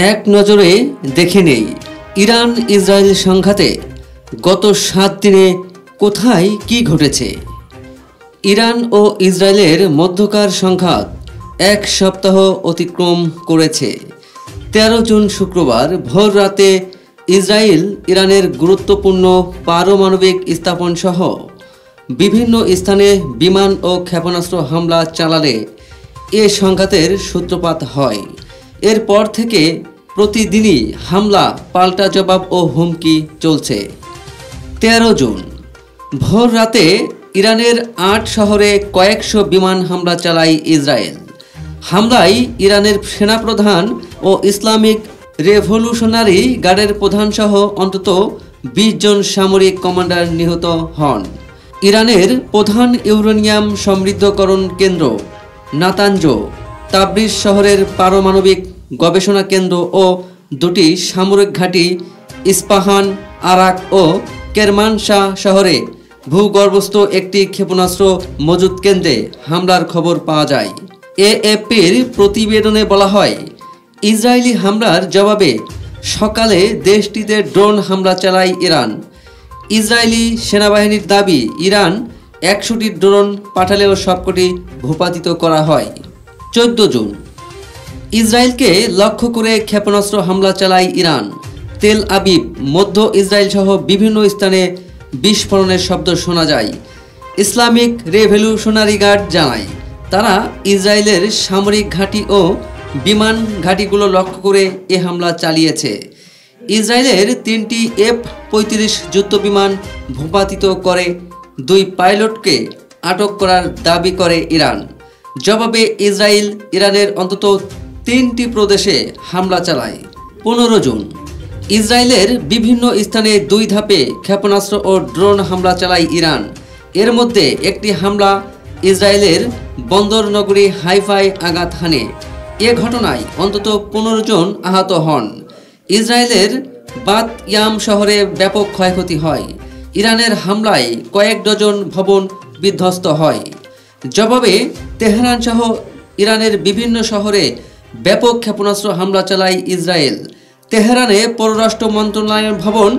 এক নজরে দেখে নেই ইরান ইসরায়েল সংঘাতে গত 7 দিনে কোথায় কি ঘটেছে। ইরান ও ইসরায়েলের মধ্যকার সংঘাত এক সপ্তাহ অতিক্রম করেছে। 13 জুন শুক্রবার ভোর রাতে ইসরায়েল ইরানের গুরুত্বপূর্ণ পারমাণবিক স্থাপন সহ বিভিন্ন স্থানে বিমান ও ক্ষেপণাস্ত্র হামলা চালালে এ সংঘাতের সূত্রপাত হয়। এরপর থেকে প্রতিদিনই হামলা, পাল্টা জবাব ও হুমকি চলছে। 13 জুন ভোর রাতে ইরানের 8 শহরে কয়েকশো বিমান হামলা চালায় ইসরায়েল। হামলায় ইরানের সেনাপ্রধান ও ইসলামিক রেভলিউশনারি গার্ডের প্রধানসহ অন্তত 20 জন সামরিক কমান্ডার নিহত হন। ইরানের প্রধান ইউরেনিয়াম সমৃদ্ধকরণ কেন্দ্র নাতানজ, তাবরিজ শহরের পারমাণবিক গবেষণা কেন্দ্র ও দুটি সামরিক ঘাঁটি ইস্পাহান, আরাক ও কেরমানশাহ শহরে ভূগর্ভস্থ একটি ক্ষেপণাস্ত্র মজুত কেন্দ্রে হামলার খবর পাওয়া যায়। এএফপির প্রতিবেদনে বলা হয়, ইসরায়েলি হামলার জবাবে সকালে দেশটিতে ড্রোন হামলা চালায় ইরান। ইসরায়েলি সেনাবাহিনীর দাবি, ইরান 100টি ড্রোন পাঠালেও সবকটি ভূপাতিত করা হয়। 14 জুন ইসরায়েলকে লক্ষ্য করে ক্ষেপণাস্ত্র হামলা চালায় ইরান। তেল আবিব, মধ্য ইসরায়েল সহ বিভিন্ন স্থানে বিস্ফোরণের শব্দ শোনা যায়। ইসলামিক রেভলিউশনারি গার্ড জানায়, তারা ইসরায়েলের সামরিক ঘাঁটি ও বিমান ঘাঁটিগুলো লক্ষ্য করে এ হামলা চালিয়েছে। ইসরায়েলের 3টি F-35 যুদ্ধবিমান ভূপাতিত করে 2 পাইলটকে আটক করার দাবি করে ইরান। জবাবে ইসরায়েল ইরানের অন্তত 3টি প্রদেশে হামলা চালায়। 15 জুন ইসরায়েলের বিভিন্ন স্থানে 2 ধাপে ক্ষেপণাস্ত্র ও ড্রোন হামলা চালায় ইরান। এর মধ্যে একটি হামলা ইসরায়েলের বন্দর নগরী হাইফায় আঘাত হানে। এ ঘটনায় অন্তত 15 জন আহত হন। ইসরায়েলের বাত ইয়াম শহরে ব্যাপক ক্ষয়ক্ষতি হয়। ইরানের হামলায় কয়েক ডজন ভবন বিধ্বস্ত হয়। জবাবে তেহরান সহ ইরানের বিভিন্ন শহরে ব্যাপক ক্ষেপণাস্ত্র হামলা চালায় ইসরায়েল। তেহরানে পররাষ্ট্র মন্ত্রণালয়ের ভবন,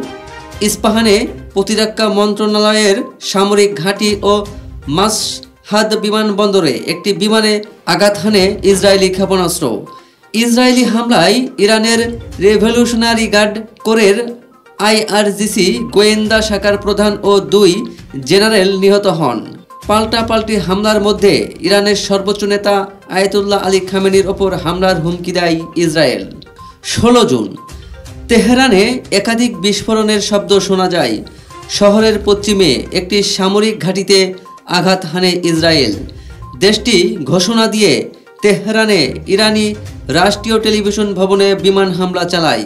ইস্পাহানে প্রতিরক্ষা মন্ত্রণালয়ের সামরিক ঘাঁটি ও মাশহাদ বিমানবন্দরে একটি বিমানে আঘাত হানে ইসরায়েলি ক্ষেপণাস্ত্র। ইসরায়েলি হামলায় ইরানের রেভলিউশনারি গার্ড কোরের IRGC গোয়েন্দা শাখার প্রধান ও 2 জেনারেল নিহত হন। পাল্টাপাল্টি হামলার মধ্যে ইরানের সর্বোচ্চ নেতা আয়াতুল্লাহ আলী খামেনির ওপর হামলার হুমকি দেয় ইসরায়েল। 16 জুন তেহরানে একাধিক বিস্ফোরণের শব্দ শোনা যায়। শহরের পশ্চিমে একটি সামরিক ঘাঁটিতে আঘাত হানে ইসরায়েল। দেশটি ঘোষণা দিয়ে তেহরানে ইরানি রাষ্ট্রীয় টেলিভিশন ভবনে বিমান হামলা চালায়।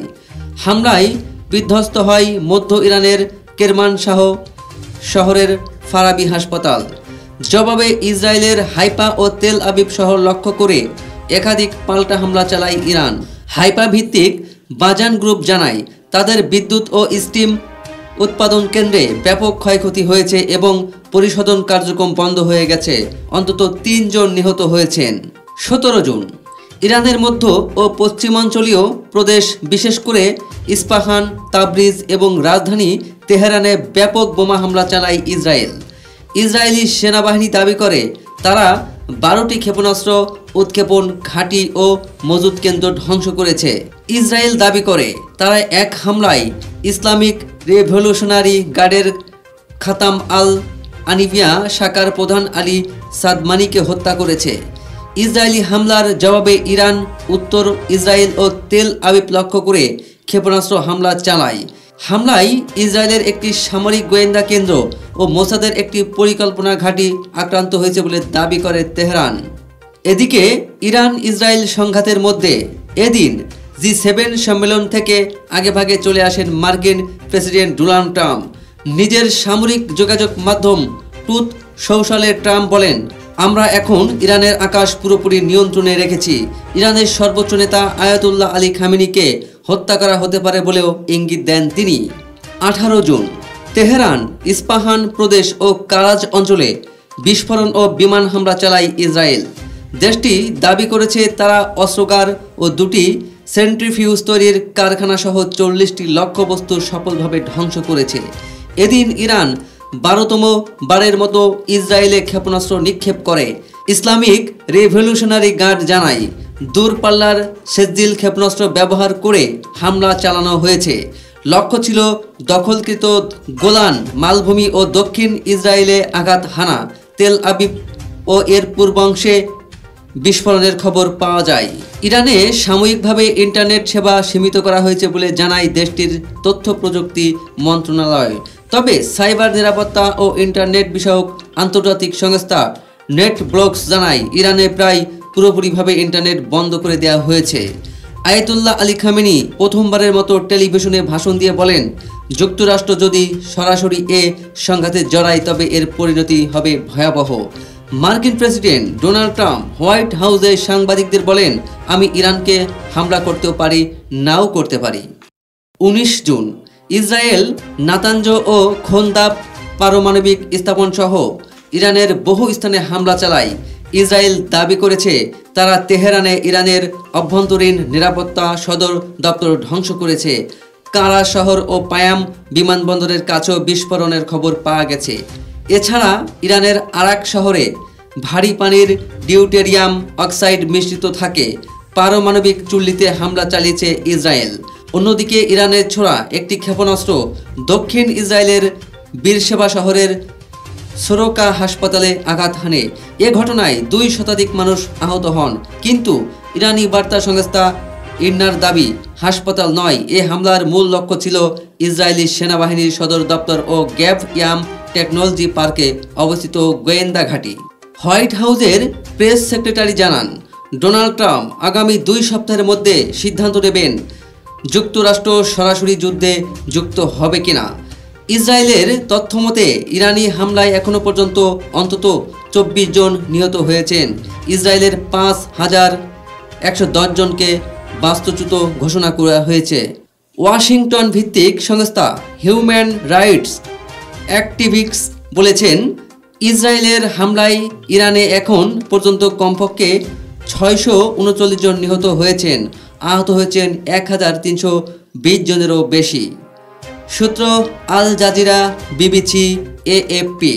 হামলায় বিধ্বস্ত হয় মধ্য ইরানের কেরমানশাহ শহরের ফারাবি হাসপাতাল। জবাবে ইসরায়েলের হাইফা ও তেল আবিব শহর লক্ষ্য করে একাধিক পাল্টা হামলা চালায় ইরান। হাইফা ভিত্তিক বাজান গ্রুপ জানায়, তাদের বিদ্যুৎ ও স্টিম উৎপাদন কেন্দ্রে ব্যাপক ক্ষয়ক্ষতি হয়েছে এবং পরিশোধন কার্যক্রম বন্ধ হয়ে গেছে। অন্তত 3 জন নিহত হয়েছেন। 17 জুন ইরানের মধ্য ও পশ্চিমাঞ্চলীয় প্রদেশ, বিশেষ করে ইস্পাহান, তাবরিজ এবং রাজধানী তেহরানে ব্যাপক বোমা হামলা চালায় ইসরায়েল। ইসরায়েলি সেনাবাহিনী দাবি করে, তারা 12টি ক্ষেপণাস্ত্র উৎক্ষেপণ ঘাঁটি ও মজুত কেন্দ্র ধ্বংস করেছে। ইসরায়েল দাবি করে, তারা এক হামলায় ইসলামিক রেভলিউশনারি গার্ডের খাতাম আল আনিভিয়া শাখার প্রধান আলী সাদমানিকে হত্যা করেছে। ইসরায়েলি হামলার জবাবে ইরান উত্তর ইসরায়েল ও তেল আবিব লক্ষ্য করে ক্ষেপণাস্ত্র হামলা চালায়। হামলায় ইসরায়েলের একটি সামরিক গোয়েন্দা কেন্দ্র ও মোসাদের একটি পরিকল্পনা ঘাঁটি আক্রান্ত হয়েছে বলে দাবি করে তেহরান। এদিকে ইরান ইসরায়েল সংঘাতের মধ্যে এদিন G7 সম্মেলন থেকে আগেভাগে চলে আসেন মার্কিন প্রেসিডেন্ট ডোনাল্ড ট্রাম্প। নিজের সামরিক যোগাযোগ মাধ্যম ট্রুথ সোশ্যালে ট্রাম্প বলেন, আমরা এখন ইরানের আকাশ পুরোপুরি নিয়ন্ত্রণে রেখেছি। ইরানের সর্বোচ্চ নেতা আয়াতুল্লাহ আলী খামেনিকে হত্যা করা হতে পারে বলেও ইঙ্গিত দেন তিনি। 18 জুন তেহরান, ইস্পাহান প্রদেশ ও কারাজ অঞ্চলে বিস্ফোরণ ও বিমান হামলা চালায় ইসরায়েল। দেশটি দাবি করেছে, তারা অস্ত্রাগার ও 2টি সেন্ট্রিফিউজ তৈরির কারখানা সহ 40টি লক্ষ্যবস্তু সফলভাবে ধ্বংস করেছে। এদিন ইরান 12তম বারের মতো ইসরায়েলে ক্ষেপণাস্ত্র নিক্ষেপ করে। ইসলামিক রিভলিউশনারি গার্ড জানায়, দূরপাল্লার সেজ্জিল ক্ষেপণাস্ত্র ব্যবহার করে হামলা চালানো হয়েছে। লক্ষ্য ছিল দখলকৃত গোলান মালভূমি ও দক্ষিণ ইসরায়েলে আঘাত হানা। তেল আবিব ও এর পূর্বাংশে বিস্ফোরণের খবর পাওয়া যায়। ইরানে সাময়িকভাবে ইন্টারনেট সেবা সীমিত করা হয়েছে বলে জানায় দেশটির তথ্য প্রযুক্তি মন্ত্রণালয়। তবে সাইবার নিরাপত্তা ও ইন্টারনেট বিষয়ক আন্তর্জাতিক সংস্থা নেটব্লকস জানায়, ইরানে প্রায় পুরোপুরিভাবে ইন্টারনেট বন্ধ করে দেওয়া হয়েছে। আয়াতুল্লাহ আলী খামেনি প্রথমবারের মতো টেলিভিশনে ভাষণ দিয়ে বলেন, যুক্তরাষ্ট্র যদি সরাসরি এ সংঘাতে জড়ায় তবে এর পরিণতি হবে ভয়াবহ। মার্কিন প্রেসিডেন্ট ডোনাল্ড ট্রাম্প হোয়াইট হাউসে সাংবাদিকদের বলেন, আমি ইরানকে হামলা করতেও পারি, নাও করতে পারি। 19 জুন ইসরায়েল নাতাঞ্জ ও খোন্দাব পারমাণবিক স্থাপন সহ ইরানের বহু স্থানে হামলা চালায়। ইসরায়েল দাবি করেছে তারা তেহরানে ইরানের অভ্যন্তরীণ নিরাপত্তা সদর দপ্তর ধ্বংস করেছে। কারা শহর ও পায়াম বিমানবন্দরের কাছেও বিস্ফোরণের খবর পাওয়া গেছে। এছাড়া ইরানের আরাক শহরে ভারী পানির ডিউটেরিয়াম অক্সাইড মিশ্রিত থাকে। পারমাণবিক চুল্লিতে হামলা চালিয়েছে ইসরায়েল। অন্যদিকে ইরানের ছোড়া একটি ক্ষেপণাস্ত্র দক্ষিণ ইসরায়েলের বীরশেবা শহরের সোরোকা হাসপাতালে আঘাত হানে। এ ঘটনায় 2 শতাধিক মানুষ আহত হন। কিন্তু ইরানি বার্তা সংস্থা ইরনার দাবি, হাসপাতাল নয়, এ হামলার মূল লক্ষ্য ছিল ইসরায়েলি সেনাবাহিনীর সদর দপ্তর ও গ্যাভ ইয়াম টেকনোলজি পার্কে অবস্থিত গোয়েন্দা ঘাঁটি। হোয়াইট হাউসের প্রেস সেক্রেটারি জানান, ডোনাল্ড ট্রাম্প আগামী 2 সপ্তাহের মধ্যে সিদ্ধান্ত নেবেন যুক্তরাষ্ট্র সরাসরি যুদ্ধে যুক্ত হবে কিনা। ইসরায়েলের তথ্যমতে ইরানি হামলায় এখনও পর্যন্ত অন্তত 24 জন নিহত হয়েছেন। ইসরায়েলের 5110 জনকে বাস্তুচ্যুত ঘোষণা করা হয়েছে। ওয়াশিংটন ভিত্তিক সংস্থা হিউম্যান রাইটস অ্যাক্টিভিস্টস বলেছেন, ইসরায়েলের হামলায় ইরানে এখন পর্যন্ত কমপক্ষে 639 জন নিহত হয়েছেন, আহত হয়েছেন 1320 জনেরও বেশি। সূত্র আল জাজিরা, বিবিসি, এএফপি।